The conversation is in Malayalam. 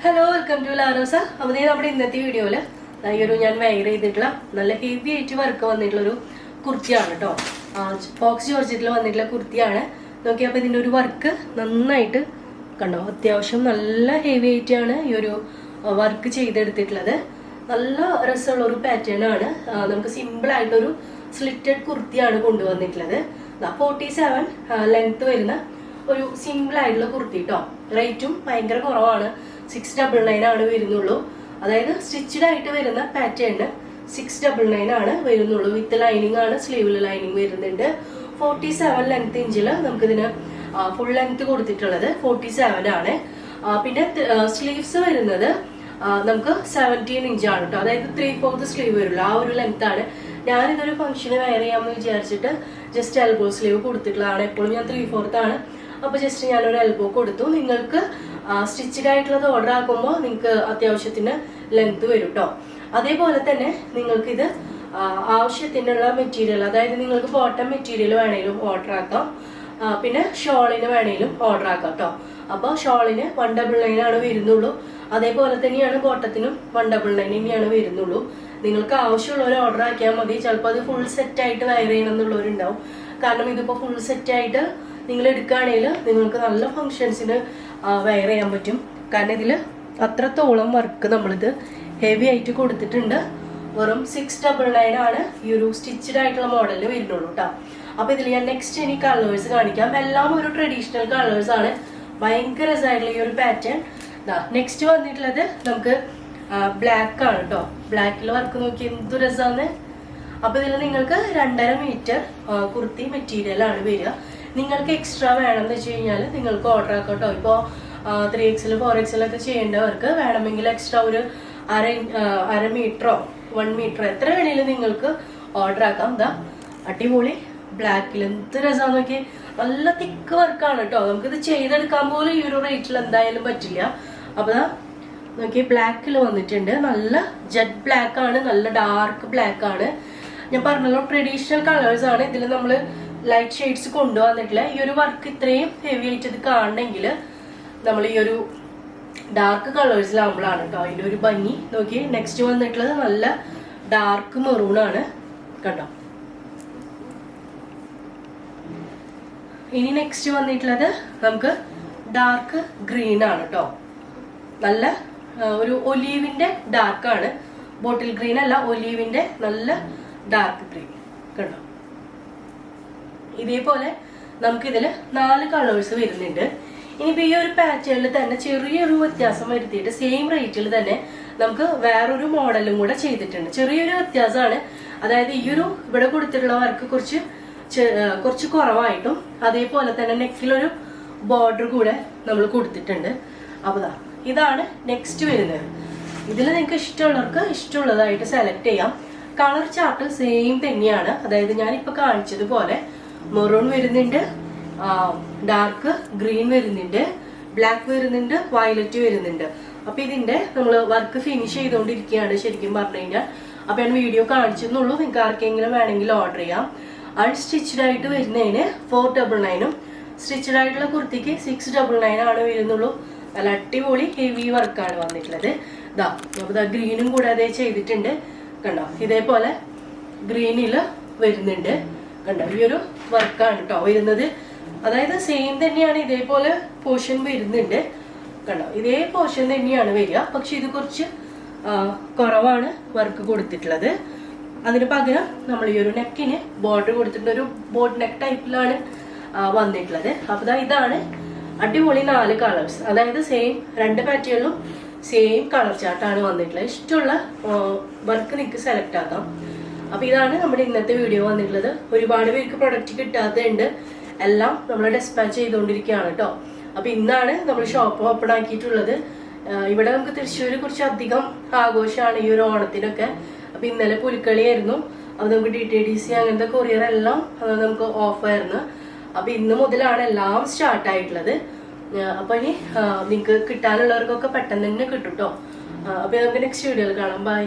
Hello welcome to Larosa. അപ്പോൾ നമ്മുടെ ഇന്നത്തെ വീഡിയോയിൽ ഞാൻ വെയർ ചെയ്തിട്ടുള്ള നല്ല ഹെവി ആയിട്ട് വർക്ക് വന്നിട്ടുള്ളൊരു കുർത്തിയാണ് കേട്ടോ. ഫോക്സ് ജോർജറ്റിൽ വന്നിട്ടുള്ള കുർത്തിയാണ്. നോക്കി അപ്പോൾ ഇതിൻ്റെ ഒരു വർക്ക് നന്നായിട്ട് കണ്ടോ, അത്യാവശ്യം നല്ല ഹെവി ആയിട്ടാണ് ഈ ഒരു വർക്ക് ചെയ്തെടുത്തിട്ടുള്ളത്. നല്ല രസമുള്ള ഒരു പാറ്റേൺ ആണ്. നമുക്ക് സിമ്പിൾ ആയിട്ടൊരു സ്ലിറ്റഡ് കുർത്തിയാണ് കൊണ്ടുവന്നിട്ടുള്ളത്. 47 ലെങ്ത് വരുന്ന ഒരു സിമ്പിൾ ആയിട്ടുള്ള കുർത്തി കേട്ടോ. റേറ്റും ഭയങ്കര കുറവാണ്, 699 ആണ് വരുന്നുള്ളൂ. അതായത് സ്റ്റിച്ചഡ് ആയിട്ട് വരുന്ന പാറ്റേണിന് 699 ആണ് വരുന്നുള്ളൂ. വിത്ത് ലൈനിങ് ആണ്, സ്ലീവിൽ ലൈനിങ് വരുന്നുണ്ട്. 47 ലെങ്ത് ഇഞ്ചിൽ നമുക്കിതിന് ഫുൾ ലെങ്ത് കൊടുത്തിട്ടുള്ളത് 47 ആണ്. പിന്നെ സ്ലീവ്സ് വരുന്നത് നമുക്ക് 17 ഇഞ്ചാണ് കേട്ടോ. അതായത് 3/4 സ്ലീവ് വരുള്ളൂ, ആ ഒരു ലെങ്ത് ആണ്. ഞാനിതൊരു ഫംഗ്ഷന് വെയർ ചെയ്യാമെന്ന് വിചാരിച്ചിട്ട് ജസ്റ്റ് എൽബോ സ്ലീവ് കൊടുത്തിട്ടുള്ളതാണ്. എപ്പോഴും ഞാൻ 3/4 ആണ്. അപ്പൊ ജസ്റ്റ് ഞാനൊരു എൽബോ കൊടുത്തു. നിങ്ങൾക്ക് സ്റ്റിച്ചഡ് ആയിട്ടുള്ളത് ഓർഡർ ആക്കുമ്പോൾ നിങ്ങൾക്ക് അത്യാവശ്യത്തിന് ലെങ്ത് വരും കേട്ടോ. അതേപോലെ തന്നെ നിങ്ങൾക്ക് ഇത് ആവശ്യത്തിനുള്ള മെറ്റീരിയൽ, അതായത് നിങ്ങൾക്ക് ബോട്ടം മെറ്റീരിയൽ വേണേലും ഓർഡർ ആക്കാം, പിന്നെ ഷോളിന് വേണേലും ഓർഡർ ആക്കാം കേട്ടോ. അപ്പോൾ ഷോളിന് 199 ആണ് വരുന്നുള്ളൂ. അതേപോലെ തന്നെയാണ് ബോട്ടത്തിനും 199 തന്നെയാണ് വരുന്നുള്ളൂ. നിങ്ങൾക്ക് ആവശ്യമുള്ളവർ ഓർഡർ ആക്കിയാൽ മതി. ചിലപ്പോൾ അത് ഫുൾ സെറ്റ് ആയിട്ട് വെയർ ചെയ്യണം എന്നുള്ളവരുണ്ടാവും. കാരണം ഇതിപ്പോൾ ഫുൾ സെറ്റ് ആയിട്ട് നിങ്ങൾ എടുക്കുകയാണെങ്കിൽ നിങ്ങൾക്ക് നല്ല ഫങ്ഷൻസിന് വെയർ ചെയ്യാൻ പറ്റും. കാരണം ഇതിൽ അത്രത്തോളം വർക്ക് നമ്മളിത് ഹെവി ആയിട്ട് കൊടുത്തിട്ടുണ്ട്. വെറും 699 ആണ് ഈ ഒരു സ്റ്റിച്ചഡ് ആയിട്ടുള്ള മോഡലിൽ വരുന്നുള്ളൂ കേട്ടോ. അപ്പൊ ഇതിൽ ഞാൻ നെക്സ്റ്റ് ഇനി കളേഴ്സ് കാണിക്കാം. എല്ലാം ഒരു ട്രഡീഷണൽ കളേഴ്സ് ആണ്. ഭയങ്കര രസമായിട്ടുള്ള ഈ ഒരു പാറ്റേൺ. നെക്സ്റ്റ് വന്നിട്ടുള്ളത് നമുക്ക് ബ്ലാക്ക് ആണ് കേട്ടോ. ബ്ലാക്കിൽ വർക്ക് നോക്കി എന്ത് രസമാണ്. അപ്പൊ ഇതിൽ നിങ്ങൾക്ക് 2.5 മീറ്റർ കുർത്തി മെറ്റീരിയൽ ആണ് വരിക. നിങ്ങൾക്ക് എക്സ്ട്രാ വേണമെന്ന് വെച്ച് കഴിഞ്ഞാൽ നിങ്ങൾക്ക് ഓർഡർ ആക്കാം കേട്ടോ. ഇപ്പോൾ 3XL 4XL ഒക്കെ ചെയ്യേണ്ടവർക്ക് വേണമെങ്കിൽ എക്സ്ട്രാ ഒരു അര മീറ്ററോ 1 മീറ്ററോ എത്ര വേണേലും നിങ്ങൾക്ക് ഓർഡർ ആക്കാം. അടിപൊളി ബ്ലാക്കിൽ എന്ത് രസമാണെന്ന് നോക്കി. നല്ല തിക്ക് വർക്കാണ് കേട്ടോ. നമുക്കിത് ചെയ്തെടുക്കാൻ പോലും ഈ ഒരു റേറ്റിൽ എന്തായാലും പറ്റില്ല. അപ്പൊ നോക്കി ബ്ലാക്കിൽ വന്നിട്ടുണ്ട്. നല്ല ജെറ്റ് ബ്ലാക്ക് ആണ്, നല്ല ഡാർക്ക് ബ്ലാക്ക് ആണ്. ഞാൻ പറഞ്ഞല്ലോ ട്രഡീഷണൽ കളേഴ്സ് ആണ്. ഇതിൽ നമ്മൾ ലൈറ്റ് ഷെയ്ഡ്സ് കൊണ്ടുവന്നിട്ടില്ല. ഈ ഒരു വർക്ക് ഇത്രയും ഹെവി ആയിട്ട് ഇത് കാണണമെങ്കിൽ നമ്മൾ ഈ ഒരു ഡാർക്ക് കളേഴ്സിലാകുമ്പോഴാണ് കേട്ടോ അതിൻ്റെ ഒരു ഭംഗി. നോക്കി നെക്സ്റ്റ് വന്നിട്ടുള്ളത് നല്ല ഡാർക്ക് മെറൂൺ ആണ് കേട്ടോ. ഇനി നെക്സ്റ്റ് വന്നിട്ടുള്ളത് നമുക്ക് ഡാർക്ക് ഗ്രീൻ ആണ് കേട്ടോ. നല്ല ഒരു ഒലീവിന്റെ ഡാർക്ക് ആണ്, ബോട്ടിൽ ഗ്രീൻ അല്ല, ഒലീവിന്റെ നല്ല ഡാർക്ക് ഗ്രീൻ കണ്ടോ. ഇതേപോലെ നമുക്കിതിൽ 4 കളേഴ്സ് വരുന്നുണ്ട്. ഇനിയിപ്പോൾ ഈ ഒരു പാറ്റേണിൽ തന്നെ ചെറിയൊരു വ്യത്യാസം വരുത്തിയിട്ട് സെയിം റേറ്റിൽ തന്നെ നമുക്ക് വേറൊരു മോഡലും കൂടെ ചെയ്തിട്ടുണ്ട്. ചെറിയൊരു വ്യത്യാസമാണ്. അതായത് ഈ ഒരു ഇവിടെ കൊടുത്തിട്ടുള്ള വർക്ക് കുറച്ച് കുറവായിട്ടും അതേപോലെ തന്നെ നെക്കിലൊരു ബോർഡർ കൂടെ നമ്മൾ കൊടുത്തിട്ടുണ്ട്. അപ്പോൾ ഇതാണ് നെക്സ്റ്റ് വരുന്നത്. ഇതിൽ നിങ്ങൾക്ക് ഇഷ്ടമുള്ളവർക്ക് ഇഷ്ടമുള്ളതായിട്ട് സെലക്ട് ചെയ്യാം. കളർ ചാർട്ട് സെയിം തന്നെയാണ്. അതായത് ഞാനിപ്പോൾ കാണിച്ചതുപോലെ മെറൂൺ വരുന്നുണ്ട്, ഡാർക്ക് ഗ്രീൻ വരുന്നുണ്ട്, ബ്ലാക്ക് വരുന്നുണ്ട്, വയലറ്റ് വരുന്നുണ്ട്. അപ്പൊ ഇതിന്റെ നമ്മൾ വർക്ക് ഫിനിഷ് ചെയ്തുകൊണ്ടിരിക്കുകയാണ് ശരിക്കും പറഞ്ഞു കഴിഞ്ഞാൽ. അപ്പൊ ഞാൻ വീഡിയോ കാണിച്ചെന്നുള്ളൂ. നിങ്ങൾക്ക് ആർക്കെങ്കിലും വേണമെങ്കിൽ ഓർഡർ ചെയ്യാം. അൺസ്റ്റിച്ചഡ് ആയിട്ട് വരുന്നതിന് 499ഉം സ്റ്റിച്ചഡ് ആയിട്ടുള്ള കുർത്തിക്ക് 699 ആണ് വരുന്നുള്ളൂ. നല്ല അടിപൊളി ഹെവി വർക്കാണ് വന്നിട്ടുള്ളത്. അപ്പൊ ഗ്രീനും കൂടെ അതേ ചെയ്തിട്ടുണ്ട് കണ്ടോ. ഇതേപോലെ ഗ്രീനിൽ വരുന്നുണ്ട് കണ്ടോ. ഈ ഒരു വർക്കാണ് കേട്ടോ വരുന്നത്. അതായത് സെയിം തന്നെയാണ്, ഇതേപോലെ പോർഷൻ വരുന്നുണ്ട് കണ്ടോ. ഇതേ പോർഷൻ തന്നെയാണ് വരിക, പക്ഷെ ഇത് കുറച്ച് കുറവാണ് വർക്ക് കൊടുത്തിട്ടുള്ളത്. അതിന് പകരം നമ്മൾ ഈ ഒരു നെക്കിന് ബോർഡർ കൊടുത്തിട്ട് ഒരു ബോട്ട് നെക്ക് ടൈപ്പിലാണ് വന്നിട്ടുള്ളത്. അപ്പൊ ഇതാണ് അടിപൊളി 4 കളേഴ്സ്. അതായത് സെയിം 2 പാറ്റേണിലും സെയിം കളർ ചാർട്ടാണ് വന്നിട്ടുള്ളത്. ഇഷ്ടമുള്ള വർക്ക് നിങ്ങൾക്ക് സെലക്ട് ആക്കാം. അപ്പൊ ഇതാണ് നമ്മുടെ ഇന്നത്തെ വീഡിയോ വന്നിട്ടുള്ളത്. ഒരുപാട് പേർക്ക് പ്രൊഡക്റ്റ് കിട്ടാത്തതുണ്ട്. എല്ലാം നമ്മൾ ഡെസ്പാച്ച് ചെയ്തുകൊണ്ടിരിക്കുകയാണ് കേട്ടോ. അപ്പൊ ഇന്നാണ് നമ്മൾ ഷോപ്പ് ഓപ്പൺ ആക്കിയിട്ടുള്ളത്. ഇവിടെ നമുക്ക് തൃശ്ശൂർ കുറച്ച് അധികം ആഘോഷമാണ് ഈ ഒരു ഓണത്തിനൊക്കെ. അപ്പൊ ഇന്നലെ പുലിക്കളിയായിരുന്നു. അത് നമുക്ക് DTDC അങ്ങനത്തെ കൊറിയർ എല്ലാം നമുക്ക് ഓഫായിരുന്നു. അപ്പൊ ഇന്ന് മുതലാണ് എല്ലാം സ്റ്റാർട്ട് ആയിട്ടുള്ളത്. അപ്പൊ ഇനി നിങ്ങൾക്ക് കിട്ടാനുള്ളവർക്കൊക്കെ പെട്ടെന്ന് തന്നെ കിട്ടും കേട്ടോ. അപ്പൊ നമുക്ക് നെക്സ്റ്റ് വീഡിയോയിൽ കാണാം. ബൈ.